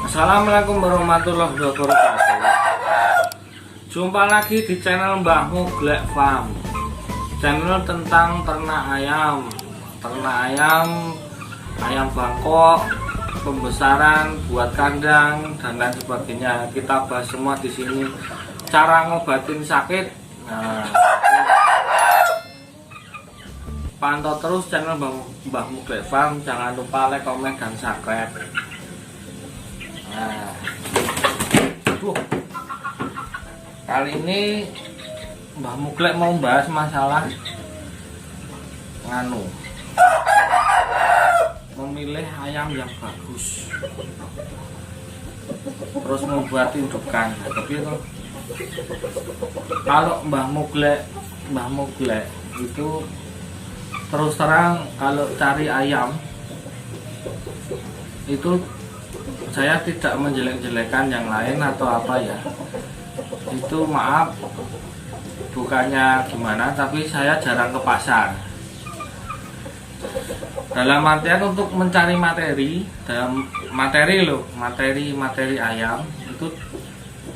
Assalamualaikum warahmatullahi wabarakatuh. Jumpa lagi di channel Mbah Muglek Farm, channel tentang ternak ayam, ayam bangkok, pembesaran, buat kandang dan lain sebagainya. Kita bahas semua di sini. Cara ngobatin sakit. Nah, pantau terus channel Mbah Muglek Farm. Jangan lupa like, komen, dan subscribe. Nah, kali ini Mbah Muglek mau bahas masalah memilih ayam yang bagus, terus membuat indukan. Tapi itu kalau Mbah Muglek itu terus terang, kalau cari ayam itu saya tidak menjelek-jelekan yang lain atau apa ya, itu maaf, bukannya gimana, tapi saya jarang ke pasar. Dalam artian untuk mencari materi ayam itu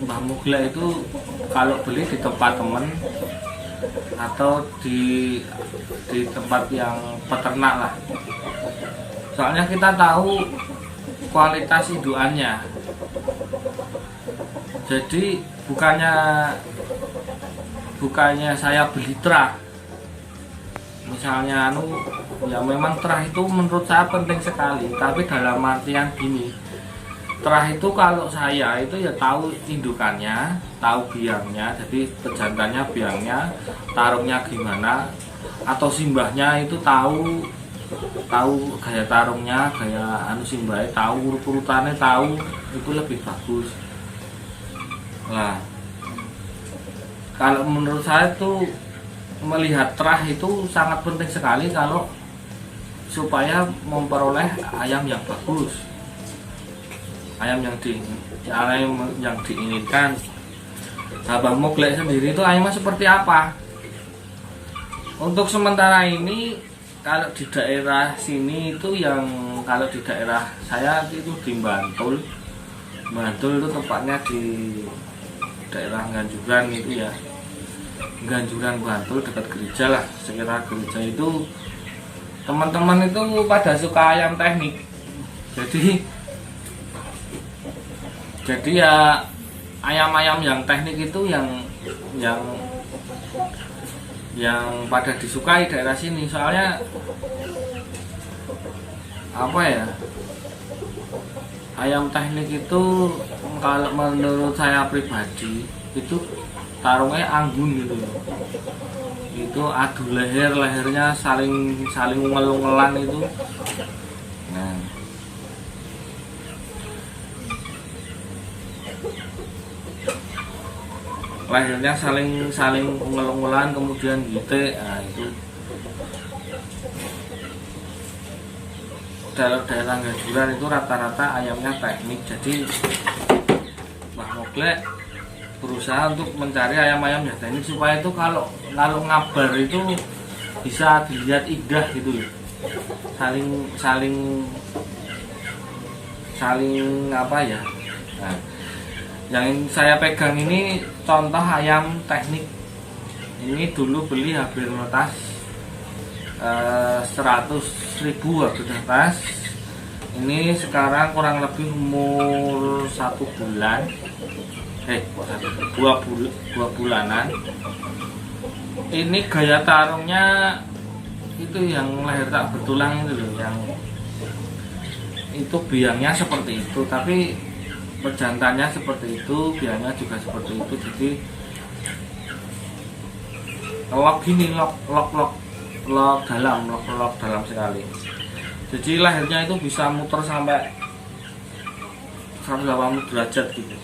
Mbah Muglek itu kalau beli di tempat temen atau di tempat yang peternak lah. Soalnya kita tahu kualitas indukannya. Jadi bukannya saya beli terah. Misalnya ya memang terah itu menurut saya penting sekali, tapi dalam artian gini, terah itu kalau saya itu ya tahu indukannya, tahu biangnya, jadi pejantannya, biangnya, tarungnya gimana, atau simbahnya itu tahu gaya tarungnya, gaya simbahnya tahu, urutannya tahu, itu lebih bagus. Nah, kalau menurut saya itu melihat terah itu sangat penting sekali kalau supaya memperoleh ayam yang bagus, ayam yang diinginkan. Mbah Muglek sendiri itu ayamnya seperti apa? Untuk sementara ini kalau di daerah sini itu kalau di daerah saya itu di Bantul itu tepatnya di daerah Ganjuran itu ya, Ganjuran Bantul dekat gereja lah, sekitar gereja itu teman-teman itu pada suka ayam teknik. Jadi ya ayam-ayam yang teknik itu yang pada disukai daerah sini. Soalnya apa ya, ayam teknik itu kalau menurut saya pribadi itu tarungnya anggun gitu, itu adu lehernya saling ngel-ngelan itu. Nah, lahirnya saling ngel-ngelan, kemudian gitu. Nah, itu daerah Ganjuran itu rata-rata ayamnya teknik. Jadi Mbah Muglek berusaha untuk mencari ayam-ayam yang teknik supaya itu kalau ngabar itu bisa dilihat indah gitu, saling apa ya. Nah, yang saya pegang ini contoh ayam teknik. Ini dulu beli hampir netas 100.000 habis netas. Ini sekarang kurang lebih umur 1 bulan. Dua bulanan. Ini gaya tarungnya itu yang lahir tak bertulang itu loh, yang itu biangnya seperti itu, tapi pejantannya seperti itu, biangnya juga seperti itu. Jadi lok dalam sekali. Jadi lahirnya itu bisa muter sampai 180 derajat gitu,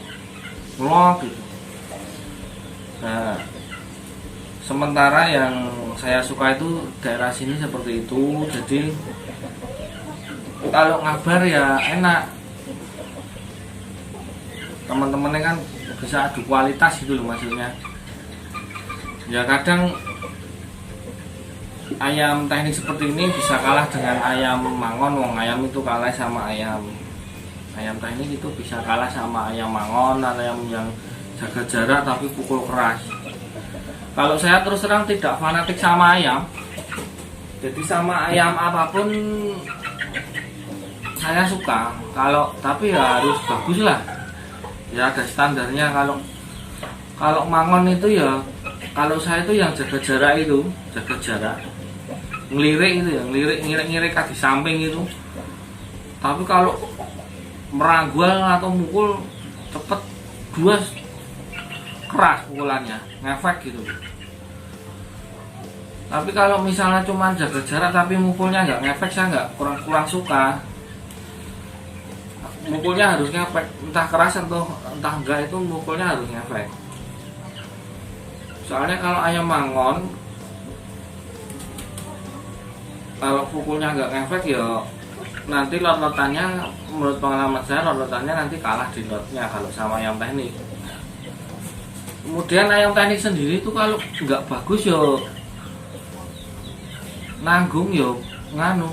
gitu. Nah, sementara yang saya suka itu daerah sini seperti itu. Jadi kalau ngabar ya enak, teman-temannya kan bisa adu kualitas gitu loh maksudnya. Ya kadang ayam teknik seperti ini bisa kalah dengan ayam mangon. Wong ayam itu kalah sama ayam Ayam teknik itu bisa kalah sama ayam mangon, ayam yang jaga jarak tapi pukul keras. Kalau saya terus terang tidak fanatik sama ayam, jadi sama ayam apapun saya suka. Kalau tapi ya harus bagus lah, ya ada standarnya. Kalau mangon itu ya, kalau saya itu yang jaga jarak itu, jaga jarak, ngelirik itu ya, ngirik kaki samping itu. Tapi kalau meranggual atau mukul cepet, dua keras pukulannya, ngefek gitu. Tapi kalau misalnya cuma jaga jarak tapi mukulnya nggak ngefek, saya nggak kurang suka. Mukulnya harus ngefek, entah keras atau entah enggak, itu mukulnya harus ngefek. Soalnya kalau ayam mangon, kalau pukulnya nggak ngefek ya nanti lot-lotannya, menurut pengalaman saya lot-lotannya nanti kalah di lotnya kalau sama ayam teknik. Kemudian ayam teknik sendiri itu kalau nggak bagus ya nanggung ya nganu,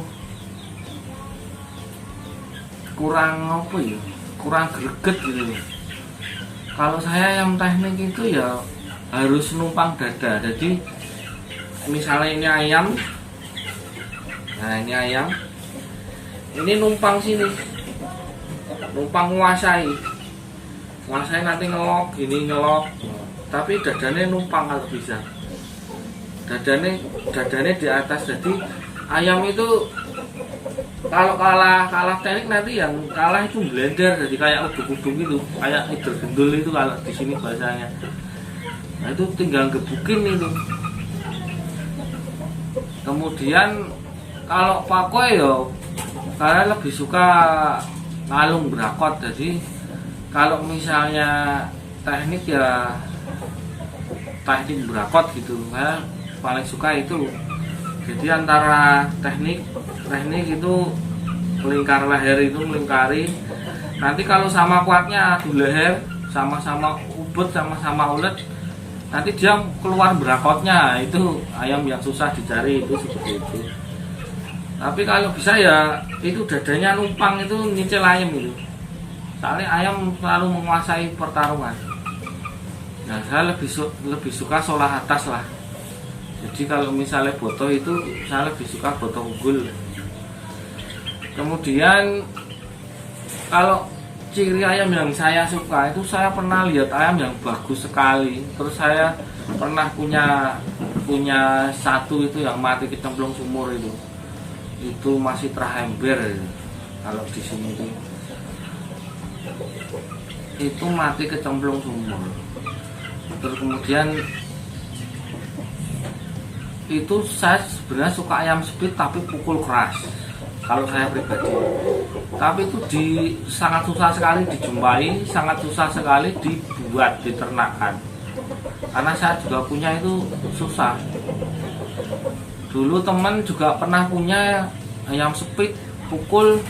kurang apa ya, kurang greget gitu. Kalau saya ayam teknik itu ya harus numpang dada. Jadi misalnya ini ayam, nah ini ayam, ini numpang sini, numpang menguasai nanti ngelok gini, ngelok, tapi dadanya numpang kalau bisa, dadanya di atas. Jadi ayam itu kalau kalah teknik nanti yang kalah itu blender, jadi kayak uduk-uduk gitu, kayak idul gendul itu kalau di sini bahasanya. Nah itu tinggal gebukin itu. Kemudian kalau pakai ya, saya lebih suka ngalung berakot. Jadi kalau misalnya teknik ya teknik berakot gitu, saya paling suka itu. Jadi antara teknik itu melingkar leher, itu melingkari. Nanti kalau sama kuatnya adu leher, sama-sama ubet, sama-sama ulet, nanti dia keluar berakotnya. Itu ayam yang susah dicari, itu seperti itu. Tapi kalau bisa ya itu dadanya numpang, itu nyicil ayam itu. Soalnya ayam selalu menguasai pertarungan. Nah saya lebih suka solah atas lah. Jadi kalau misalnya boto itu saya lebih suka boto unggul. Kemudian kalau ciri ayam yang saya suka itu, saya pernah lihat ayam yang bagus sekali. Terus saya pernah punya satu itu yang mati kecemplung sumur itu masih terhember. Kalau di sini itu mati kecemplung sumur. Terus kemudian itu saya sebenarnya suka ayam speed tapi pukul keras kalau saya pribadi. Tapi itu sangat susah sekali dijumpai, sangat susah sekali dibuat, diternakan. Karena saya juga punya itu susah. Dulu teman juga pernah punya ayam speed, pukul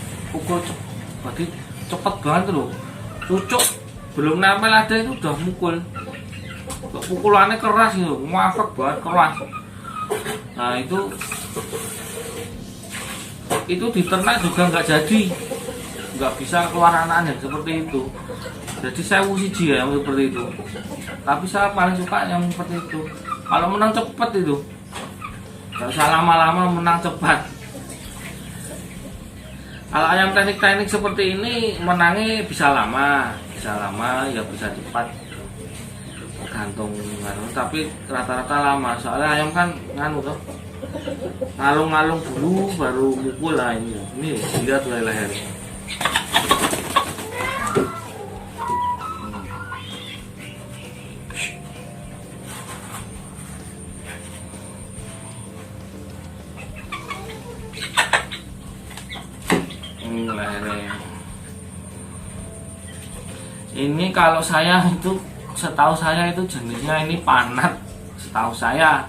berarti cepet banget loh. Cucuk belum nempel ada itu udah mukul. Pukulannya keras gitu, ngefek banget, keras. Nah itu diternak juga nggak jadi, nggak bisa keluar anak yang seperti itu. Jadi saya siji ya yang seperti itu. Tapi saya paling suka yang seperti itu. Kalau menang cepet itu, nggak usah lama-lama, menang cepat. Kalau ayam teknik seperti ini menangnya bisa lama ya bisa cepat. Gantung tapi rata-rata lama, soalnya ayam kan nganu tuh ngalung-ngalung dulu baru mukul lah. Ini lihat leher. Lehernya ini kalau saya itu, setahu saya itu jenisnya ini panat, setahu saya.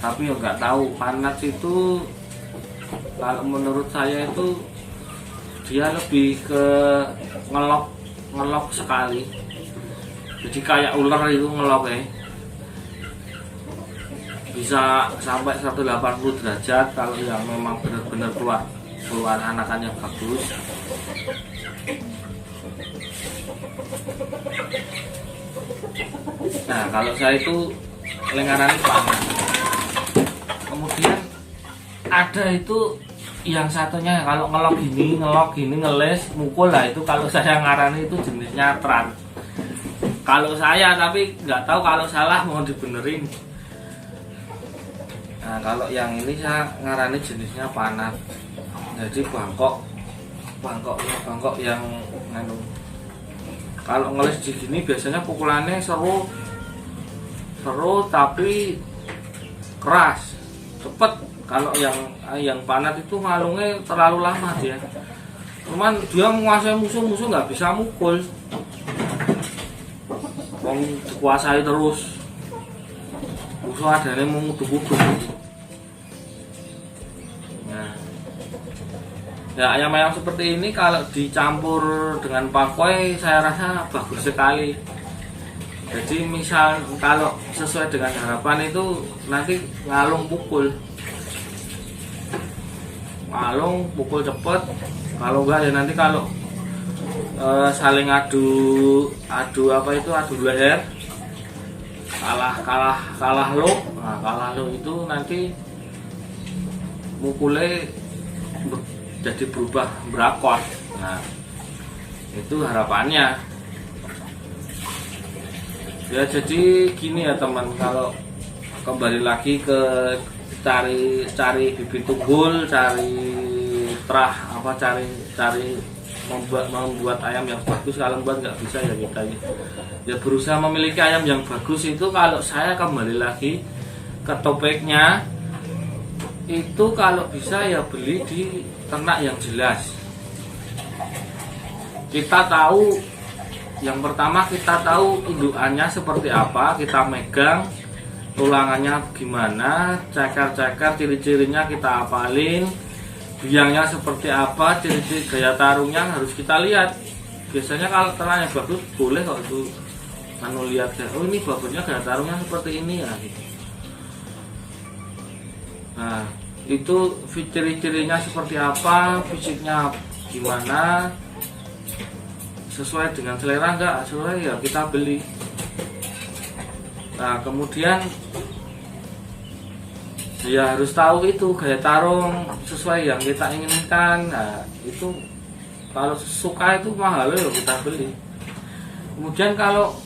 Tapi ya nggak tahu. Panat itu kalau menurut saya itu dia lebih ke ngelok sekali. Jadi kayak ular itu ngelok ya. Bisa sampai 180 derajat kalau yang memang benar-benar keluar anakan yang bagus. Nah kalau saya itu lingkaran panah. Kemudian ada itu yang satunya kalau ngelok gini ngeles mukul lah, itu kalau saya ngarani itu jenisnya tran. Kalau saya, tapi nggak tahu kalau salah mau dibenerin. Nah kalau yang ini saya ngarani jenisnya panat. Jadi bangkok yang nganu. Kalau ngeles di sini biasanya pukulannya seru tapi keras, cepet. Kalau yang panat itu ngalungnya terlalu lama dia. Cuman dia menguasai musuh nggak bisa mukul. Wong dikuasai terus. Musuh adanya mau nguduk-nguduk. Nah. Ya ayam-ayam seperti ini kalau dicampur dengan pakoi saya rasa bagus sekali. Jadi misal kalau sesuai dengan harapan itu nanti ngalung pukul cepet. Kalau enggak ya nanti kalau saling adu leher, kalah lo. Nah, kalah lo itu nanti mukulnya jadi berubah berakor. Nah itu harapannya. Ya jadi gini ya teman, kalau kembali lagi ke cari bibit tunggul, cari membuat ayam yang bagus. Kalau membuat nggak bisa ya kita ya berusaha memiliki ayam yang bagus. Itu kalau saya kembali lagi ke topiknya itu, kalau bisa ya beli di ternak yang jelas. Kita tahu, yang pertama kita tahu indukannya seperti apa, kita megang tulangannya gimana, ceker-ceker ciri-cirinya kita hafalin, biangnya seperti apa, ciri-ciri gaya tarungnya harus kita lihat. Biasanya kalau ternaknya bagus boleh kok itu lihat, oh ini bagusnya gaya tarungnya seperti ini ya gitu. Nah itu ciri-cirinya seperti apa, fisiknya gimana, sesuai dengan selera enggak sesuai ya kita beli. Nah kemudian ya harus tahu itu gaya tarung sesuai yang kita inginkan. Nah itu kalau suka itu mahal ya kita beli. Kemudian kalau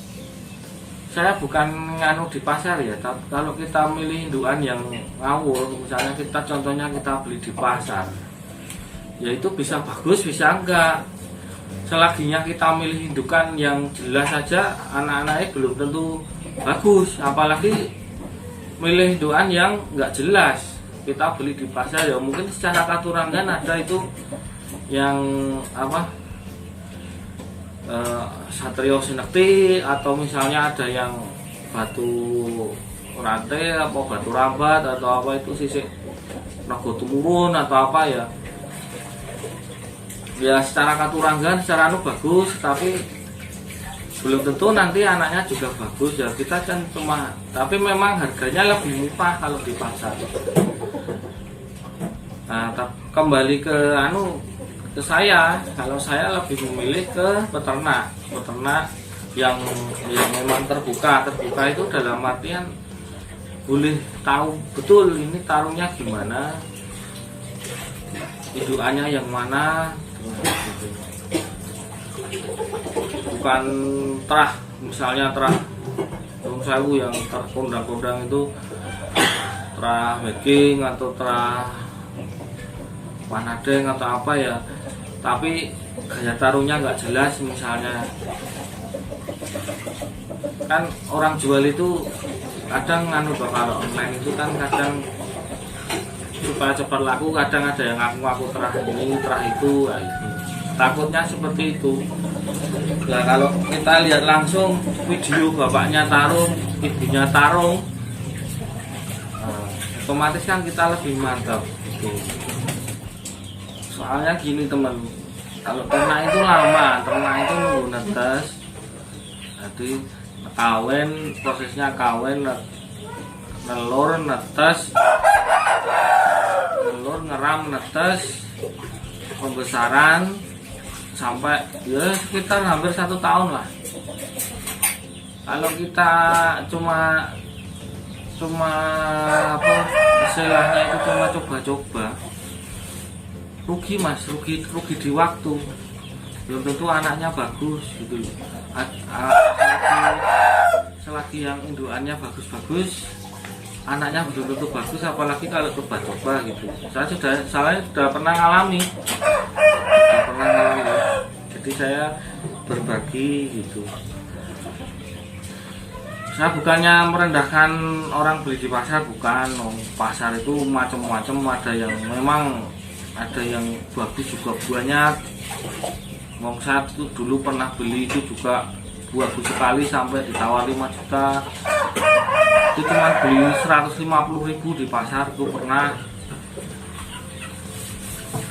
saya bukan nganu di pasar ya, tapi kalau kita milih indukan yang ngawur, misalnya contohnya kita beli di pasar, ya itu bisa bagus bisa enggak. Selaginya kita milih indukan yang jelas saja, anak-anaknya belum tentu bagus, apalagi milih indukan yang enggak jelas. Kita beli di pasar ya mungkin secara katurangan ada itu yang Satrio Sinekti, atau misalnya ada yang batu rantai atau batu rambat atau apa itu sisik nago tumurun atau apa ya. Ya secara katurangan secara bagus, tapi belum tentu nanti anaknya juga bagus ya. Kita kan cuma, tapi memang harganya lebih murah kalau di pasar. Nah kembali ke saya, kalau saya lebih memilih ke peternak yang memang terbuka itu dalam artian boleh tahu betul ini tarungnya gimana, indukannya yang mana, bukan terah, misalnya terah sewu yang terkondang-kondang itu terah Meking atau terah Panadeng atau apa ya, tapi gaya tarungnya nggak jelas. Misalnya kan orang jual itu kadang kalau online itu kan kadang supaya cepat laku, kadang ada yang ngaku terah ini terah itu, takutnya seperti itu. Nah kalau kita lihat langsung video bapaknya tarung, ibunya tarung, otomatis kan kita lebih mantap gitu. Soalnya gini teman, kalau ternak itu lama, ternak itu nunggu netes, jadi kawin, prosesnya kawin, nelur, netes, nelur, ngeram, netes, pembesaran sampai ya sekitar hampir 1 tahun lah. Kalau kita cuma apa istilahnya itu cuma coba-coba, rugi mas, rugi di waktu. Belum tentu anaknya bagus gitu loh. Selagi yang indukannya bagus-bagus, anaknya belum tentu bagus, apalagi kalau coba-coba gitu. Saya sudah pernah ngalami, jadi saya berbagi gitu. Saya bukannya merendahkan orang beli di pasar, bukan. Pasar itu macam-macam, ada yang bagus juga banyak. Saya tuh dulu pernah beli itu juga bagus sekali sampai ditawar 5 juta. Itu cuma beli 150.000 di pasar tuh pernah.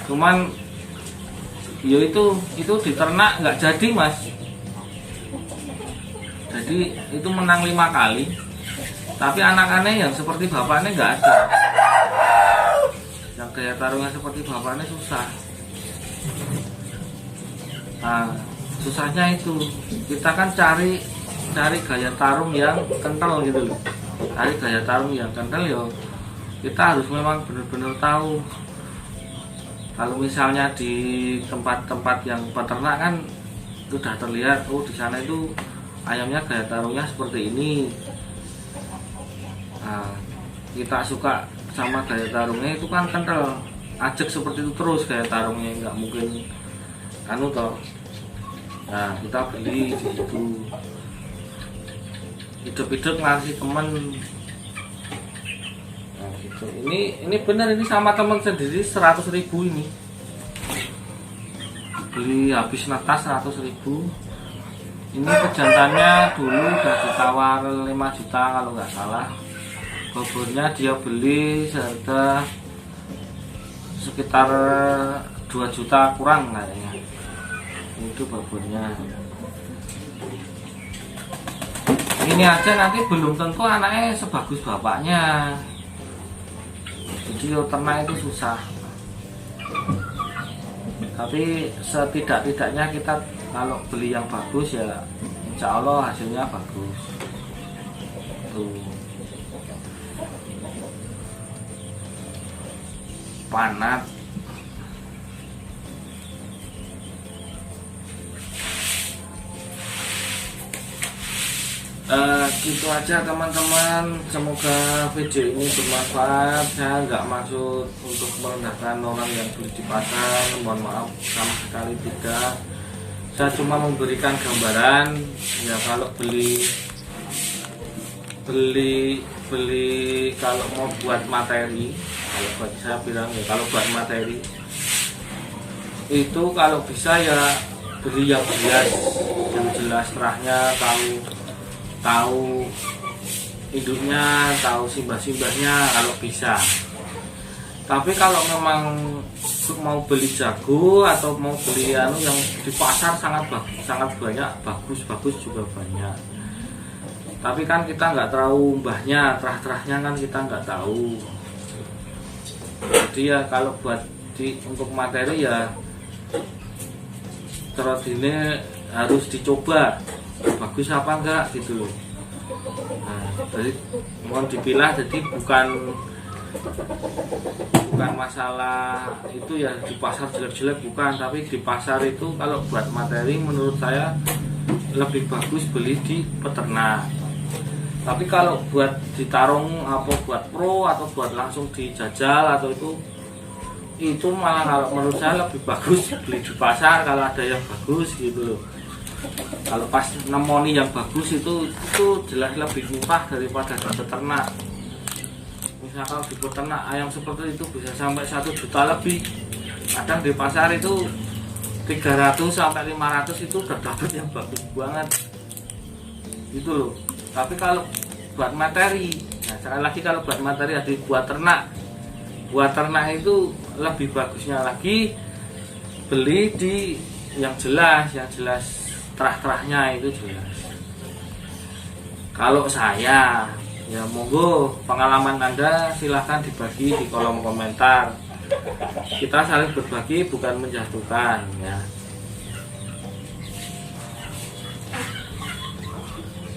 Cuman ya itu diternak nggak jadi mas. Jadi itu menang 5 kali, tapi anak-anaknya yang seperti bapaknya nggak ada. Yang gaya tarungnya seperti bapaknya susah. Nah, susahnya itu kita kan cari gaya tarung yang kental gitu loh. Cari gaya tarung yang kental ya kita harus memang benar-benar tahu. Kalau misalnya di tempat-tempat yang peternak kan sudah terlihat, oh di sana itu ayamnya gaya tarungnya seperti ini. Nah, kita suka sama gaya tarungnya itu kan kental, ajak seperti itu terus gaya tarungnya, nggak mungkin anu toh. Nah kita beli di situ, hidup-hidup ngasih temen. Nah gitu. Ini benar, ini sama teman sendiri 100.000 ini. Beli habis netas 100.000. Ini pejantannya dulu udah ditawar 5 juta kalau nggak salah. Bobornya dia beli seharga sekitar 2 juta kurang kayaknya. Itu bobornya. Ini aja nanti belum tentu anaknya sebagus bapaknya. Jadi ternak itu susah. Tapi setidak-tidaknya kita kalau beli yang bagus ya insya Allah hasilnya bagus. Tuh. Panat. Gitu aja teman-teman, semoga video ini bermanfaat. Saya nggak maksud untuk merendahkan orang yang beli di pasar, mohon maaf sama sekali tidak. Saya cuma memberikan gambaran ya, kalau beli kalau mau buat materi, kalau buat saya bilang ya, kalau buat materi itu kalau bisa ya beli yang jelas terahnya, tahu induknya, tahu simbah-simbahnya kalau bisa. Tapi kalau memang mau beli jago atau mau beli yang di pasar sangat banyak, bagus juga banyak. Tapi kan kita nggak tahu mbahnya, terah-terahnya kan kita nggak tahu. Jadi ya kalau buat untuk materi ya terus ini harus dicoba bagus apa enggak gitu loh. Nah, jadi mohon dipilah, jadi bukan masalah itu ya di pasar jelek-jelek, bukan, tapi di pasar itu kalau buat materi menurut saya lebih bagus beli di peternak. Tapi kalau buat ditarung apa buat pro atau buat langsung dijajal atau itu malah kalau menurut saya lebih bagus beli di pasar kalau ada yang bagus gitu loh. Kalau pas nemoni yang bagus itu jelas lebih murah daripada di peternak. Misalkan di peternak ayam seperti itu bisa sampai 1 juta lebih. Kadang di pasar itu 300 sampai 500 itu udah dapat yang bagus banget. Gitu loh. Tapi kalau buat materi, nah sekali lagi kalau buat materi ada buat ternak itu lebih bagusnya lagi beli di yang jelas terah-terahnya itu jelas. Kalau saya ya monggo pengalaman Anda silahkan dibagi di kolom komentar. Kita saling berbagi, bukan menjatuhkan ya.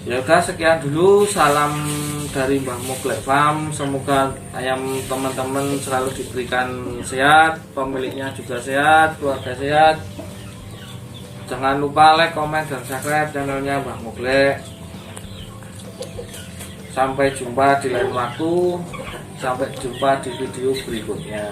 Ya udah, sekian dulu, salam dari Mbah Muklek Farm. Semoga ayam teman-teman selalu diberikan sehat, pemiliknya juga sehat, keluarga sehat. Jangan lupa like, komen, dan subscribe channelnya Mbah Muklek. Sampai jumpa di lain waktu. Sampai jumpa di video berikutnya.